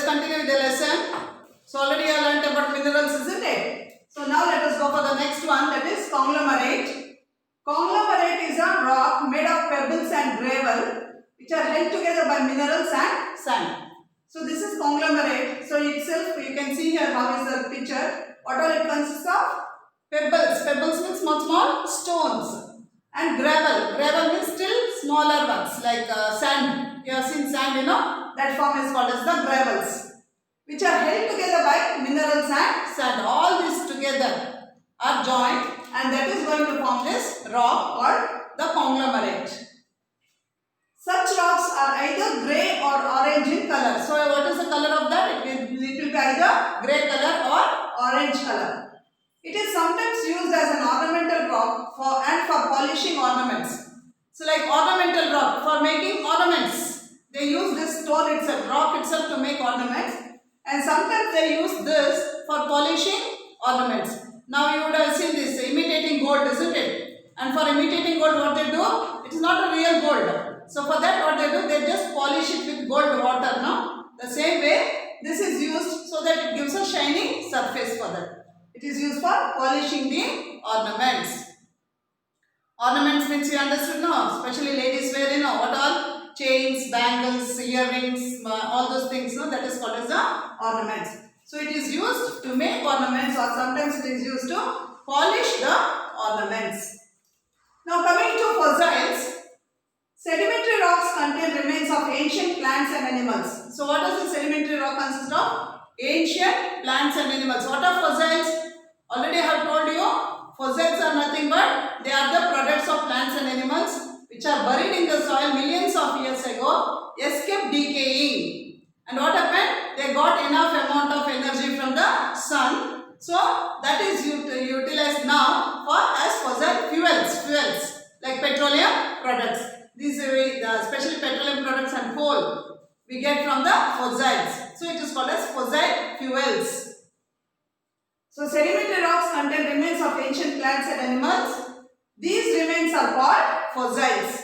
continue with the lesson. So already you learnt about minerals, isn't it? So now let us go for the next one, that is conglomerate. Conglomerate is a rock made of pebbles and gravel which are held together by minerals and sand. So this is conglomerate. So itself you can see here how is the picture. What all it consists of? Pebbles. Pebbles means small stones. And gravel. Gravel means still smaller ones like sand. You have seen sand, you know. That form is called as the gravels, which are held together by minerals and sand. All these together are joined and that is going to form this rock called the conglomerate. Such rocks are either grey or orange in color. So what is the color of that? It will be either grey color or orange color. It is sometimes used as an ornamental rock for polishing ornaments. So like ornamental rock for making ornaments. They use this stone itself, rock itself to make ornaments. And sometimes they use this for polishing ornaments. Now you would have seen this imitating gold, isn't it? And for imitating gold, what they do? It is not a real gold. So for that, what they do? They just polish it with gold water. No? The same way, this is used so that it gives a shiny surface for that. It is used for polishing the ornaments. Ornaments means you understood, no? Especially ladies wear, you know, what all? Chains, bangles, earrings, all those things, no? That is called as the ornaments. So it is used to make ornaments or sometimes it is used to polish the ornaments. Now coming to fossils. Sedimentary rocks contain remains of ancient plants and animals. So what does the sedimentary rock consist of? Ancient plants and animals. What are fossils? Already I have told you, fossils are nothing but they are the products of plants and animals which are buried in the soil millions of years ago, escaped decaying. And what happened? They got enough amount of energy from the sun. So that is utilized now for as fossil fuels like petroleum products. These are especially petroleum products and coal we get from the fossils. So it is called as fossil fuels. So sedimentary rocks contain remains of ancient plants and animals. These remains are called fossils.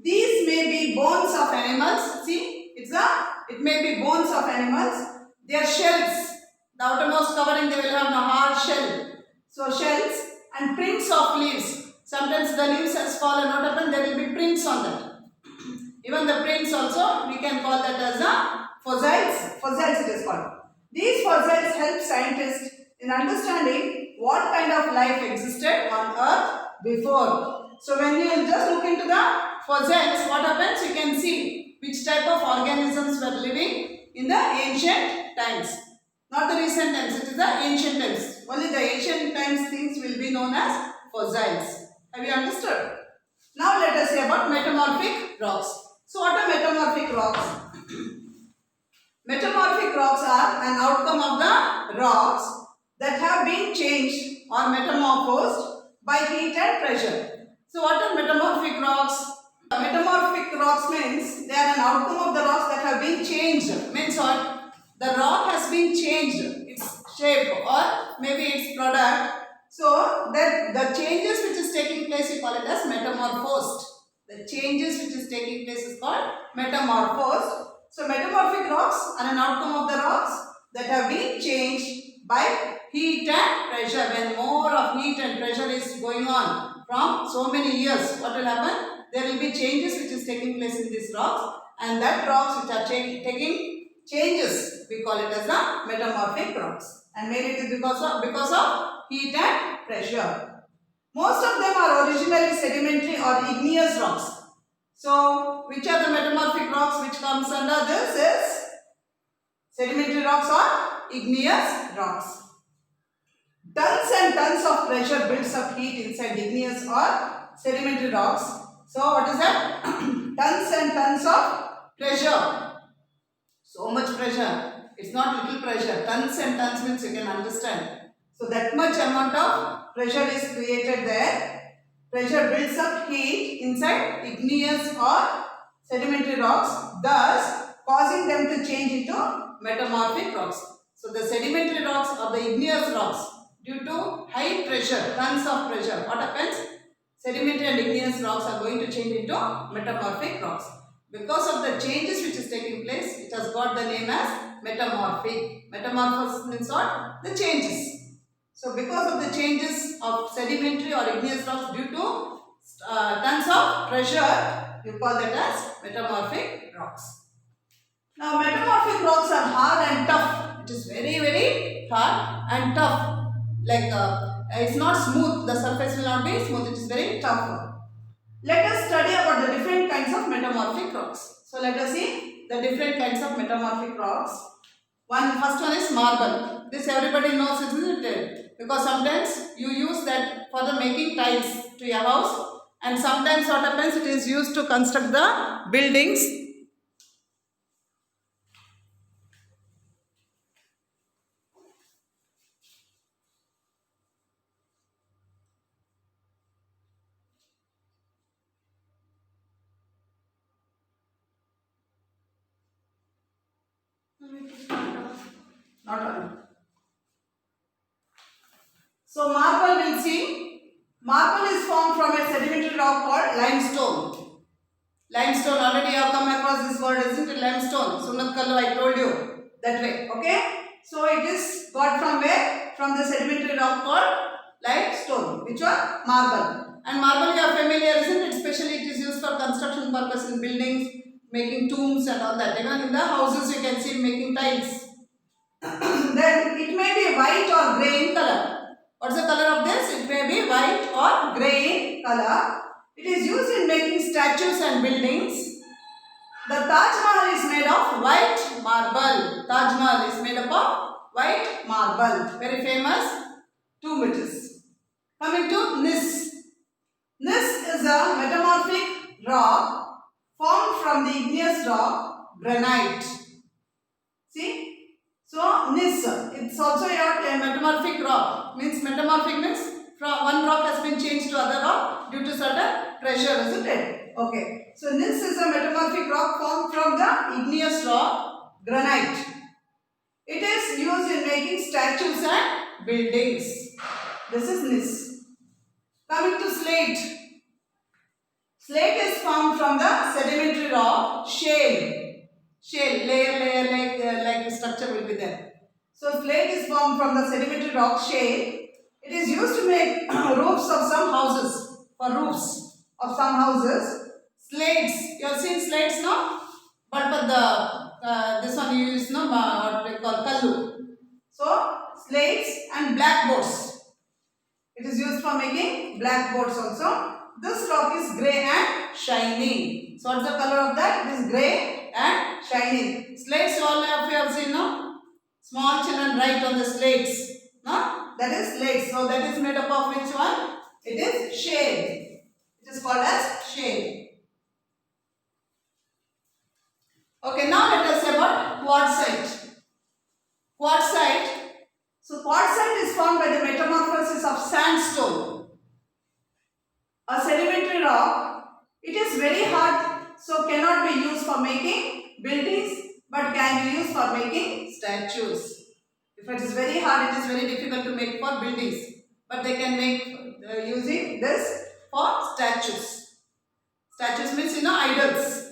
These may be bones of animals. See, it may be bones of animals. They are shells. The outermost covering they will have a hard shell. So shells and prints of leaves. Sometimes the leaves has fallen. What happened? There will be prints on that. Even the prints also we can call that as a fossils. Fossils it is called. These fossils help scientists in understanding what kind of life existed on Earth before. So when you just look into the fossils, what happens? You can see which type of organisms were living in the ancient times. Not the recent times, it is the ancient times. Only the ancient times things will be known as fossils. Have you understood? Now let us say about metamorphic rocks. So what are metamorphic rocks? Metamorphic rocks are an outcome of the rocks that have been changed or metamorphosed by heat and pressure. So what are metamorphic rocks? Metamorphic rocks means they are an outcome of the rocks that have been changed. Means what? The rock has been changed, its shape or maybe its product. So that the changes which is taking place we call it as metamorphosed. The changes which is taking place is called metamorphosed. So metamorphic rocks are an outcome of the rocks that have been changed by heat and pressure. When more of heat and pressure is going on from so many years, what will happen? There will be changes which is taking place in these rocks, and that rocks which are taking changes, we call it as the metamorphic rocks. And mainly it is because of heat and pressure. Most of them are originally sedimentary or igneous rocks. So which are the metamorphic rocks which comes under this is sedimentary rocks or igneous rocks. Tons and tons of pressure builds up heat inside igneous or sedimentary rocks. So what is that? Tons and tons of pressure. So much pressure. It's not little pressure. Tons and tons means you can understand. So that much amount of pressure is created there. Pressure builds up heat inside igneous or sedimentary rocks, thus causing them to change into metamorphic rocks. So the sedimentary rocks or the igneous rocks, due to high pressure, tons of pressure, what happens? Sedimentary and igneous rocks are going to change into metamorphic rocks. Because of the changes which is taking place, it has got the name as metamorphic. Metamorphosis means what? The changes. So because of the changes of sedimentary or igneous rocks due to tons of pressure, you call that as metamorphic rocks. Now metamorphic rocks are hard and tough. It is very hard and tough. Like it's not smooth. The surface will not be smooth. It is very tough. Let us study about the different kinds of metamorphic rocks. So let us see the different kinds of metamorphic rocks. First one is marble. This everybody knows, isn't it? Because sometimes you use that for the making tiles to your house, and sometimes what happens, it is used to construct the buildings. Not on. So marble, we'll see. Marble is formed from a sedimentary rock called limestone. Limestone, already you have come across this word, isn't it? Limestone. Sunat Kallu, I told you that way. Okay. So it is got from where? From the sedimentary rock called limestone, which are marble. And marble you are familiar, isn't it? Especially it is used for construction purpose in buildings, making tombs and all that. Even in the houses you can see making tiles. Then it may be white or grey in color. What's the color of this? It may be white or grey in color. It is used in making statues and buildings. The Taj Mahal is made of white marble. Taj Mahal is made up of white marble. Very famous tomb it is. Coming to gneiss. Gneiss is a metamorphic rock formed from the igneous rock granite. See? So gneiss, it's also a metamorphic rock. Means metamorphic means from one rock has been changed to other rock due to certain pressure, isn't it? Okay. So gneiss is a metamorphic rock formed from the igneous rock granite. It is used in making statues and buildings. This is gneiss. Coming to slate. Slate is formed from the sedimentary rock shale. Shale, layer like structure will be there. So slate is formed from the sedimentary rock shale. It is used to make roofs of some houses. For roofs of some houses. Slates, you have seen slates now? But the this one you use no what we call kallu. So slates and blackboards. It is used for making blackboards also. This rock is grey and shining. So what's the color of that? It is grey and shining. Slates, all of you have seen, no? Small children write on the slates. No? That is slates. So that is made up of which one? It is shale. It is called as shale. Okay, now let us say about quartzite. Quartzite. So quartzite is formed by the metamorphosis of sandstone, a sedimentary rock. It is very hard, so cannot be used for making buildings, but can be used for making statues. If it is very hard, it is very difficult to make for buildings, but they can make using this for statues. Statues means idols,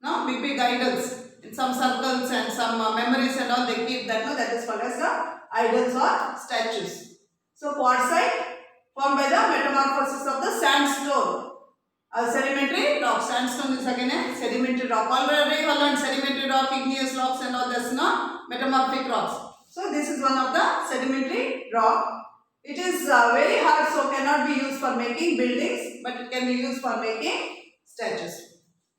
no, big idols. In some circles and some memories and all, they keep that. No, that is called as the idols or statues. So quartzite formed by the metamorphosis of the sandstone, a sedimentary rock. Sandstone is again a sedimentary rock. Already we learned sedimentary rock, igneous rocks and all this, no? Metamorphic rocks. So this is one of the sedimentary rock. It is very hard, so cannot be used for making buildings, but it can be used for making statues.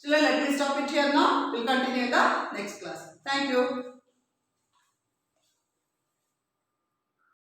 Children, let me stop it here now. We will continue in the next class. Thank you.